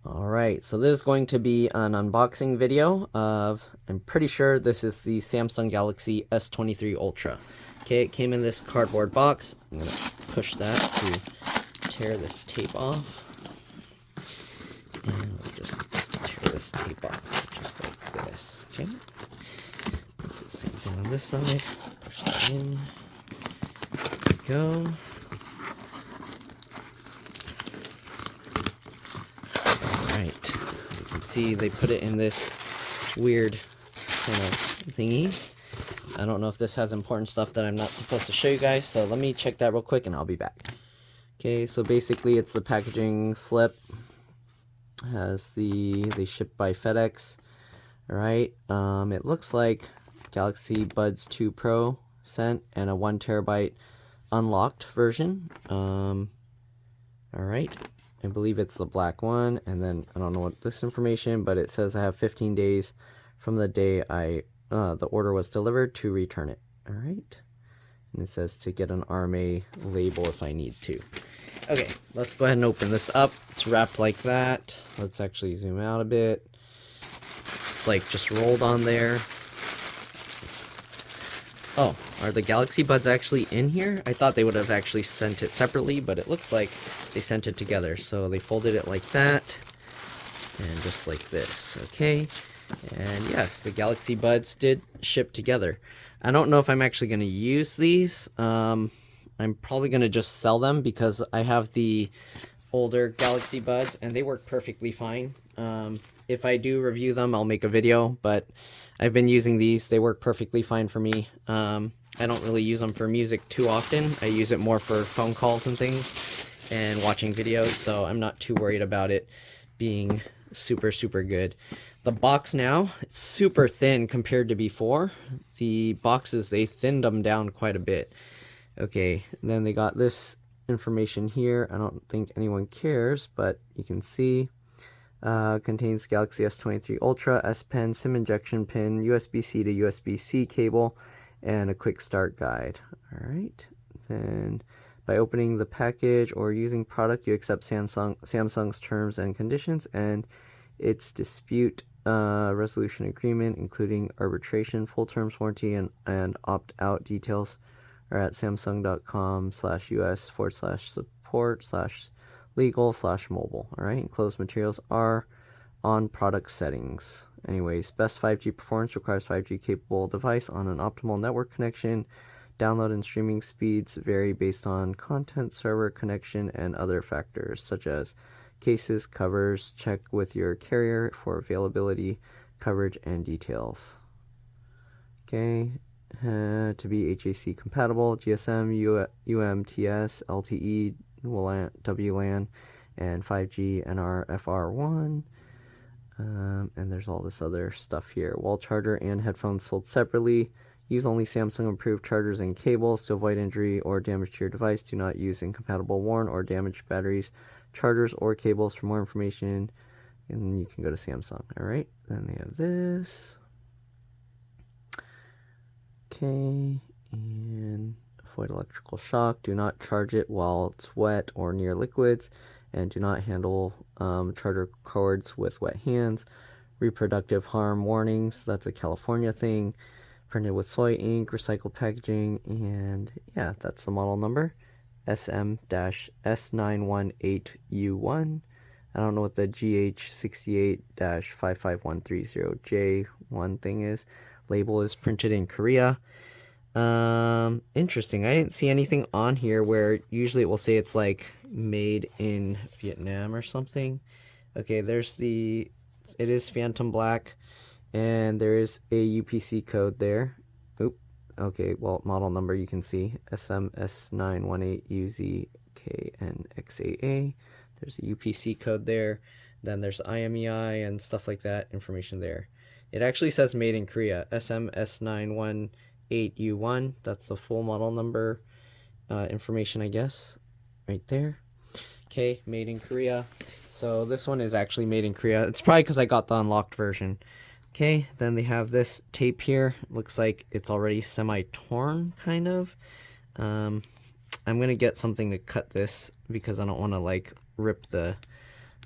Alright, so this is going to be an unboxing video of, I'm pretty sure this is the Samsung Galaxy S23 Ultra. Okay, it came in this cardboard box. I'm going to push that to tear this tape off. And we'll just tear this tape off, just like this. Okay, do the same thing on this side. Push that in. There we go. Alright, you can see they put it in this weird kind of thingy. I don't know if this has important stuff that I'm not supposed to show you guys, so let me check that real quick and I'll be back. Okay, so basically it's the packaging slip. Has they ship by FedEx. Alright, it looks like Galaxy Buds 2 Pro sent and a 1 terabyte unlocked version. Alright, I believe it's the black one, and then I don't know what this information, but it says I have 15 days from the day the order was delivered to return it. Alright, and it says to get an RMA label if I need to. Okay, let's go ahead and open this up. It's wrapped like that. Let's actually zoom out a bit. It's like just rolled on there. Oh, are the Galaxy Buds actually in here? I thought they would have actually sent it separately, but it looks like they sent it together. So they folded it like that, and just like this, okay? And yes, the Galaxy Buds did ship together. I don't know if I'm actually going to use these. I'm probably going to just sell them because I have the older Galaxy Buds and they work perfectly fine. If I do review them, I'll make a video, but I've been using these. They work perfectly fine for me. I don't really use them for music too often. I use it more for phone calls and things and watching videos, so I'm not too worried about it being super good. The box now, it's super thin compared to before. The boxes, they thinned them down quite a bit. Okay, then they got this information here. I don't think anyone cares, but you can see contains Galaxy S23 Ultra, S Pen, SIM injection pin, USB-C to USB-C cable, and a quick start guide. Alright, then by opening the package or using product, you accept Samsung's terms and conditions and its dispute resolution agreement, including arbitration, full terms warranty, and opt-out details are at samsung.com/us/support/legal/mobile. Alright, enclosed materials are on product settings. Anyways, best 5G performance requires 5G capable device on an optimal network connection. Download and streaming speeds vary based on content server connection and other factors such as cases, covers. Check with your carrier for availability, coverage, and details. Okay. To be HAC compatible, GSM, UMTS, LTE, WLAN, and 5G NR-FR1. And there's all this other stuff here. Wall charger and headphones sold separately. Use only Samsung approved chargers and cables to avoid injury or damage to your device. Do not use incompatible, worn, or damaged batteries, chargers, or cables. For more information, and you can go to Samsung. Alright, then they have this. Okay, and avoid electrical shock. Do not charge it while it's wet or near liquids, and do not handle charger cords with wet hands. Reproductive harm warnings, that's a California thing. Printed with soy ink, recycled packaging, and yeah, that's the model number, SM-S918U1. I don't know what the GH68-55130J1 thing is. Label is printed in Korea. Interesting. I didn't see anything on here where usually it will say it's like made in Vietnam or something. Okay, there's it is Phantom Black, and there is a UPC code there. Oop. Okay, well, model number you can see, SMS918UZKNXAA. There's a UPC code there. Then there's IMEI and stuff like that, information there. It actually says made in Korea, SMS918U1. That's the full model number information, I guess, right there. Okay, made in Korea. So this one is actually made in Korea. It's probably because I got the unlocked version. Okay, then they have this tape here. Looks like it's already semi-torn, kind of. I'm going to get something to cut this because I don't want to, like, rip the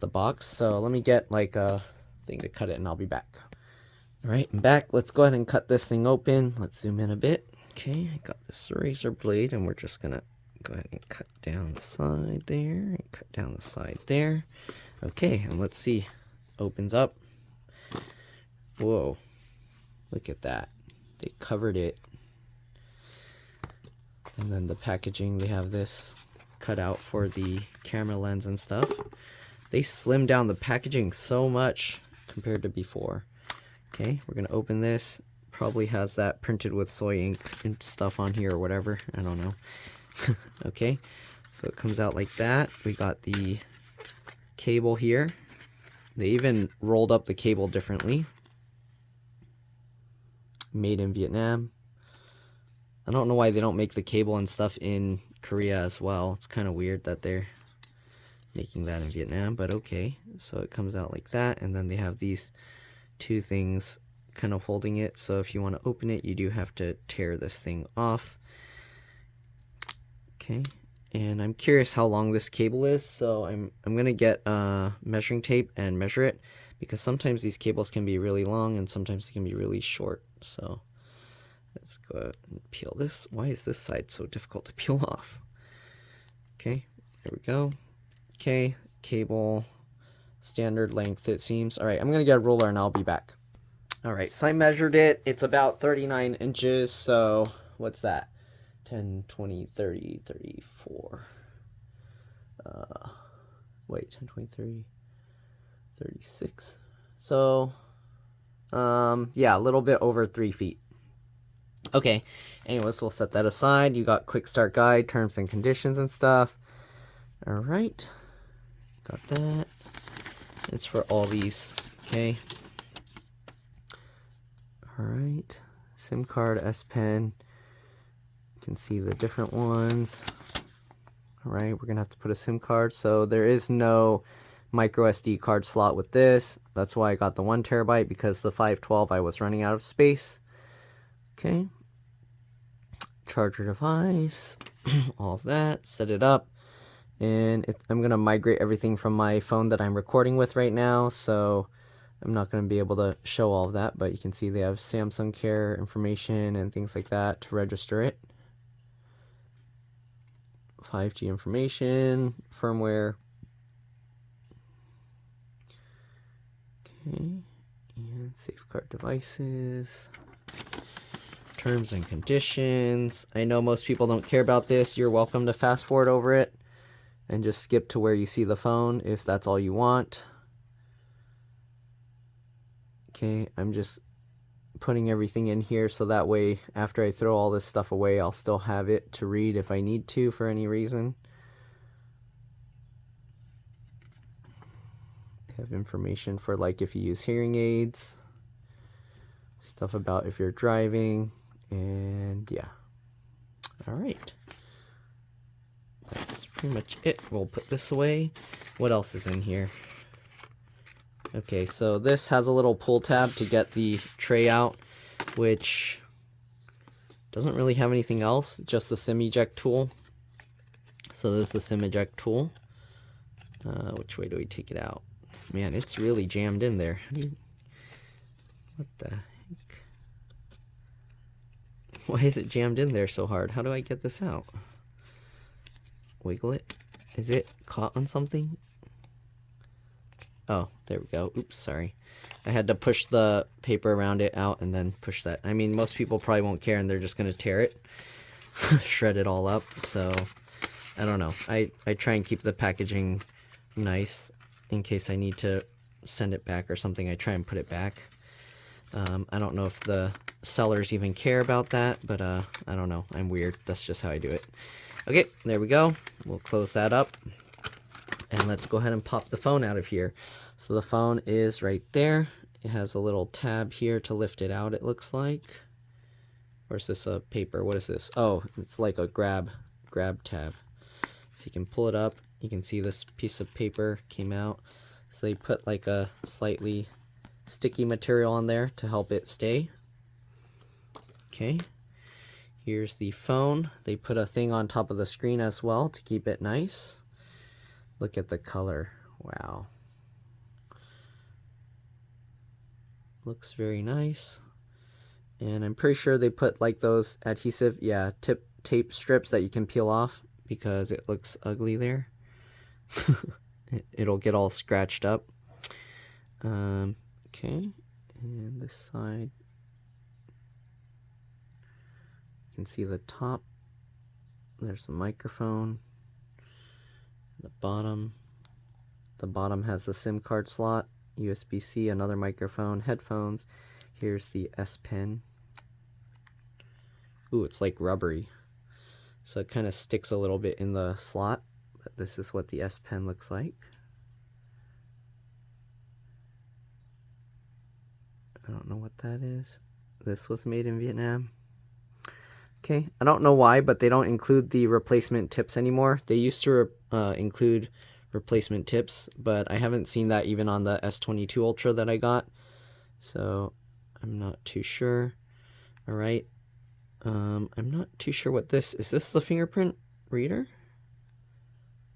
the box. So let me get like a thing to cut it and I'll be back. Alright, I'm back. Let's go ahead and cut this thing open. Let's zoom in a bit. Okay, I got this razor blade and we're just gonna go ahead and cut down the side there and cut down the side there. Okay, and let's see. Opens up. Whoa, look at that. They covered it. And then the packaging, they have this cut out for the camera lens and stuff. They slimmed down the packaging so much compared to before. Okay, we're gonna open this. Probably has that printed with soy ink and stuff on here or whatever. I don't know. Okay, so it comes out like that. We got the cable here. They even rolled up the cable differently. Made in Vietnam. I don't know why they don't make the cable and stuff in Korea as well. It's kind of weird that they're making that in Vietnam, but okay. So it comes out like that, and then they have these two things kind of holding it. So if you want to open it, you do have to tear this thing off. Okay, and I'm curious how long this cable is, so I'm gonna get measuring tape and measure it, because sometimes these cables can be really long and sometimes they can be really short. So let's go ahead and peel this. Why is this side so difficult to peel off? Okay, there we go. Okay, cable, standard length it seems. All right, I'm gonna get a ruler and I'll be back. All right, so I measured it. It's about 39 inches. So what's that? 10, 20, 30, 34. Wait, 10, 20, 30, 36. So, yeah, a little bit over 3 feet. Okay, anyways, we'll set that aside. You got quick start guide, terms and conditions and stuff. All right, got that. It's for all these, okay. All right, SIM card, S Pen. You can see the different ones. All right, we're gonna have to put a SIM card. So there is no micro SD card slot with this. That's why I got the 1 terabyte, because the 512 I was running out of space. Okay, charger device, all of that, set it up. And I'm going to migrate everything from my phone that I'm recording with right now, so I'm not going to be able to show all of that, but you can see they have Samsung Care information and things like that to register it. 5G information, firmware. Okay, and safeguard devices. Terms and conditions. I know most people don't care about this. You're welcome to fast forward over it and just skip to where you see the phone if that's all you want. Okay, I'm just putting everything in here so that way after I throw all this stuff away, I'll still have it to read if I need to for any reason. They have information for like if you use hearing aids, stuff about if you're driving, and yeah. All right. That's pretty much it. We'll put this away. What else is in here? Okay, so this has a little pull tab to get the tray out, which doesn't really have anything else, just the SIM eject tool. So this is the SIM eject tool. Which way do we take it out? Man, it's really jammed in there. How do you... What the heck? Why is it jammed in there so hard? How do I get this out? Wiggle it. Is it caught on something? Oh, there we go. Oops, sorry. I had to push the paper around it out and then push that. I mean, most people probably won't care and they're just going to tear it. Shred it all up. So, I don't know. I try and keep the packaging nice in case I need to send it back or something. I try and put it back. I don't know if the sellers even care about that, but I don't know. I'm weird. That's just how I do it. Okay, there we go. We'll close that up. And let's go ahead and pop the phone out of here. So the phone is right there. It has a little tab here to lift it out, it looks like. Or is this a paper? What is this? Oh, it's like a grab tab. So you can pull it up. You can see this piece of paper came out. So they put like a slightly sticky material on there to help it stay. Okay. Here's the phone. They put a thing on top of the screen as well to keep it nice. Look at the color. Wow. Looks very nice. And I'm pretty sure they put like those adhesive, yeah, tape strips that you can peel off because it looks ugly there. It'll get all scratched up. Okay, and this side, you can see the top. There's the microphone. The bottom has the SIM card slot, USB-C, another microphone, headphones. Here's the S Pen. Ooh, it's like rubbery, so it kind of sticks a little bit in the slot, but this is what the S Pen looks like. I don't know what that is. This was made in Vietnam. Okay, I don't know why, but they don't include the replacement tips anymore. They used to include replacement tips, but I haven't seen that even on the S22 Ultra that I got, so I'm not too sure. All right, I'm not too sure what this is. This the fingerprint reader?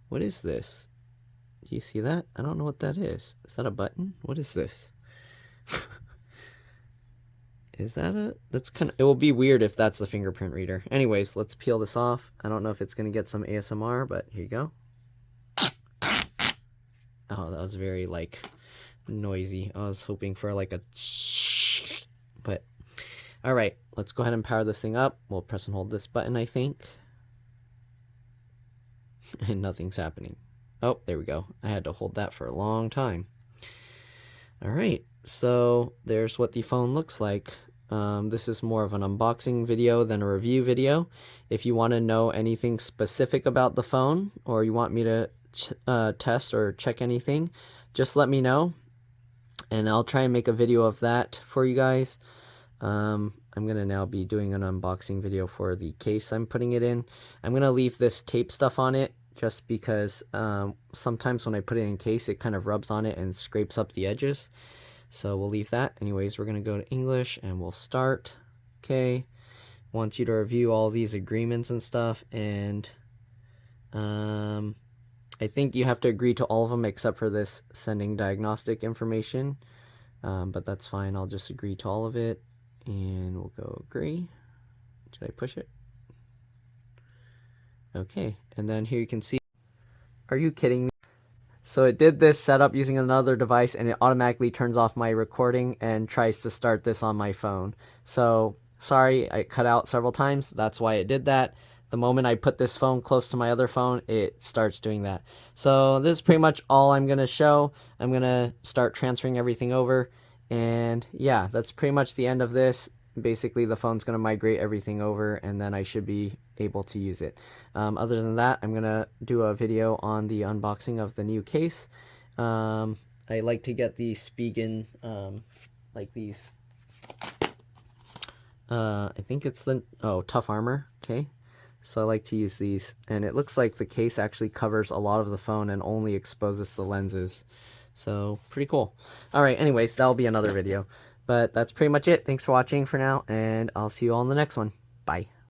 What is this? Do you see that? I don't know what that is. Is that a button? What is this? Is that that's kind of, it will be weird if that's the fingerprint reader. Anyways, let's peel this off. I don't know if it's going to get some ASMR, but here you go. Oh, that was very, like, noisy. I was hoping for, like, a but, all right, let's go ahead and power this thing up. We'll press and hold this button, I think. And nothing's happening. Oh, there we go. I had to hold that for a long time. All right, so there's what the phone looks like. This is more of an unboxing video than a review video. If you want to know anything specific about the phone, or you want me to test or check anything, just let me know, and I'll try and make a video of that for you guys. I'm going to now be doing an unboxing video for the case I'm putting it in. I'm going to leave this tape stuff on it just because sometimes when I put it in case, it kind of rubs on it and scrapes up the edges. So we'll leave that. Anyways, we're going to go to English and we'll start. Okay. Want you to review all these agreements and stuff. And I think you have to agree to all of them except for this sending diagnostic information. But that's fine. I'll just agree to all of it. And we'll go agree. Did I push it? Okay. And then here you can see. Are you kidding me? So it did this setup using another device, and it automatically turns off my recording and tries to start this on my phone. So sorry, I cut out several times. That's why it did that. The moment I put this phone close to my other phone, it starts doing that. So this is pretty much all I'm going to show. I'm going to start transferring everything over. And yeah, that's pretty much the end of this. Basically, the phone's going to migrate everything over, and then I should be able to use it. Other than that, I'm going to do a video on the unboxing of the new case. I like to get the Spigen, like these, I think it's the, Tough Armor, okay? So I like to use these, and it looks like the case actually covers a lot of the phone and only exposes the lenses. So, pretty cool. Alright, anyways, that'll be another video. But that's pretty much it. Thanks for watching for now, and I'll see you all in the next one. Bye.